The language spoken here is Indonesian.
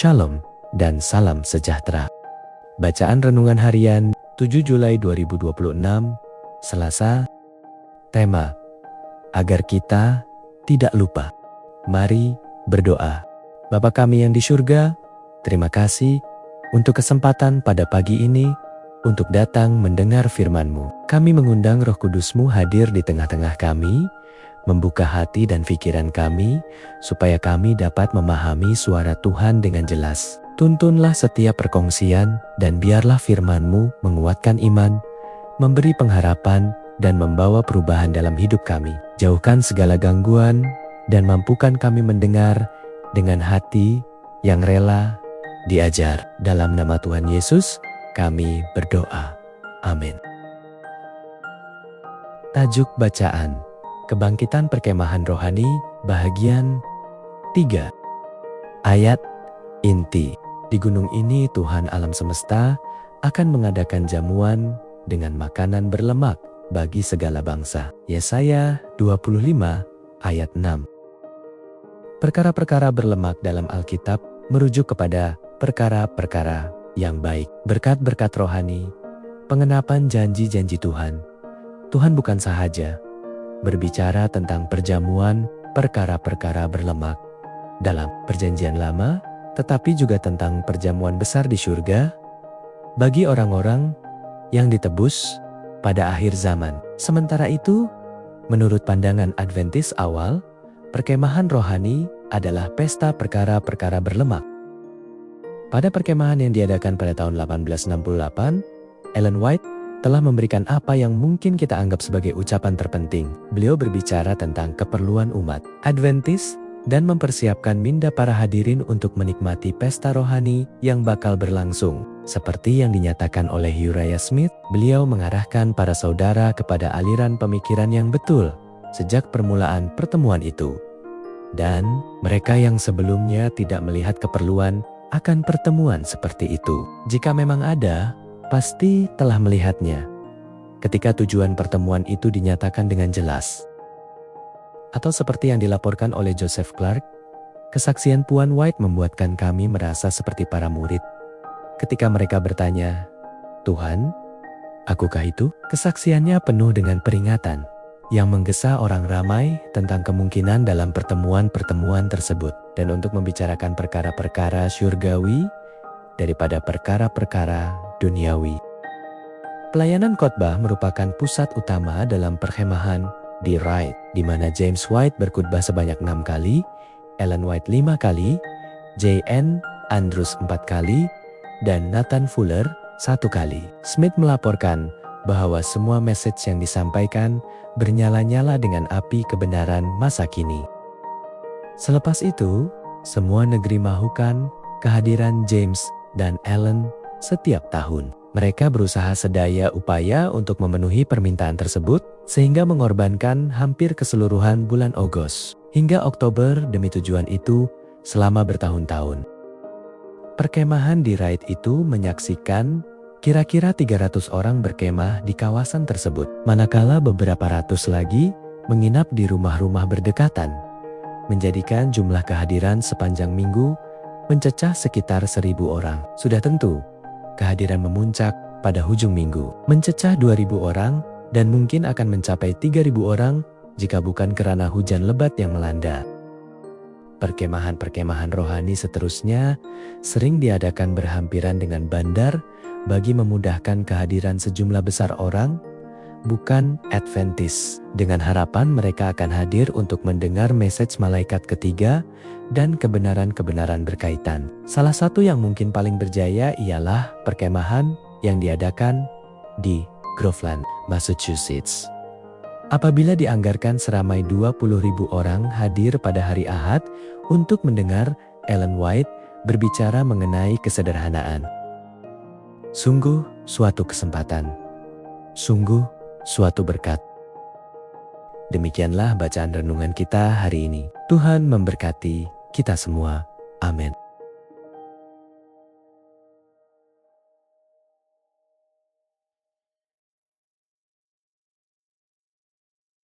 Shalom dan salam sejahtera. Bacaan Renungan Harian 7 Julai 2026, Selasa. Tema: agar kita tidak lupa. Mari berdoa. Bapa kami yang di surga, terima kasih untuk kesempatan pada pagi ini untuk datang mendengar firman-Mu. Kami mengundang Roh Kudus-Mu hadir di tengah-tengah kami, membuka hati dan pikiran kami, supaya kami dapat memahami suara Tuhan dengan jelas. Tuntunlah setiap perkongsian, dan biarlah firman-Mu menguatkan iman, memberi pengharapan, dan membawa perubahan dalam hidup kami. Jauhkan segala gangguan, dan mampukan kami mendengar dengan hati yang rela diajar. Dalam nama Tuhan Yesus, kami berdoa. Amin. Tajuk bacaan: Kebangkitan Perkemahan Rohani, bahagian 3. Ayat inti. Di gunung ini Tuhan alam semesta akan mengadakan jamuan dengan makanan berlemak bagi segala bangsa. Yesaya 25 ayat 6. Perkara-perkara berlemak dalam Alkitab merujuk kepada perkara-perkara yang baik. Berkat-berkat rohani, pengenapan janji-janji Tuhan. Tuhan bukan sahaja berbicara tentang perjamuan perkara-perkara berlemak dalam Perjanjian Lama, tetapi juga tentang perjamuan besar di surga bagi orang-orang yang ditebus pada akhir zaman. Sementara itu, menurut pandangan Adventis awal, perkemahan rohani adalah pesta perkara-perkara berlemak. Pada perkemahan yang diadakan pada tahun 1868, Ellen White telah memberikan apa yang mungkin kita anggap sebagai ucapan terpenting. Beliau berbicara tentang keperluan umat Adventis dan mempersiapkan minda para hadirin untuk menikmati pesta rohani yang bakal berlangsung. Seperti yang dinyatakan oleh Uriah Smith, beliau mengarahkan para saudara kepada aliran pemikiran yang betul sejak permulaan pertemuan itu. Dan mereka yang sebelumnya tidak melihat keperluan akan pertemuan seperti itu, jika memang ada, pasti telah melihatnya ketika tujuan pertemuan itu dinyatakan dengan jelas. Atau seperti yang dilaporkan oleh Joseph Clark, kesaksian Puan White membuatkan kami merasa seperti para murid. Ketika mereka bertanya, "Tuhan, akukah itu?" Kesaksiannya penuh dengan peringatan yang menggesa orang ramai tentang kemungkinan dalam pertemuan-pertemuan tersebut, dan untuk membicarakan perkara-perkara syurgawi daripada perkara-perkara duniawi. Pelayanan khotbah merupakan pusat utama dalam perkemahan di Wright, di mana James White berkhotbah sebanyak 6 kali, Ellen White 5 kali, J.N. Andrews 4 kali, dan Nathan Fuller 1 kali. Smith melaporkan bahwa semua message yang disampaikan bernyala-nyala dengan api kebenaran masa kini. Selepas itu, semua negeri mahukan kehadiran James dan Ellen setiap tahun. Mereka berusaha sedaya upaya untuk memenuhi permintaan tersebut, sehingga mengorbankan hampir keseluruhan bulan Agustus hingga Oktober demi tujuan itu selama bertahun-tahun. Perkemahan di Wright itu menyaksikan kira-kira 300 orang berkemah di kawasan tersebut, manakala beberapa ratus lagi menginap di rumah-rumah berdekatan, menjadikan jumlah kehadiran sepanjang minggu mencecah sekitar 1.000 orang. Sudah tentu, kehadiran memuncak pada hujung minggu, mencecah 2.000 orang dan mungkin akan mencapai 3.000 orang jika bukan karena hujan lebat yang melanda. Perkemahan-perkemahan rohani seterusnya sering diadakan berhampiran dengan bandar bagi memudahkan kehadiran sejumlah besar orang, bukan Adventis, dengan harapan mereka akan hadir untuk mendengar message malaikat ketiga dan kebenaran-kebenaran berkaitan. Salah satu yang mungkin paling berjaya ialah perkemahan yang diadakan di Groveland, Massachusetts. Apabila dianggarkan seramai 20.000 orang hadir pada hari Ahad untuk mendengar Ellen White berbicara mengenai kesederhanaan. Sungguh suatu kesempatan. Sungguh suatu berkat. Demikianlah bacaan renungan kita hari ini. Tuhan memberkati kita semua. Amin.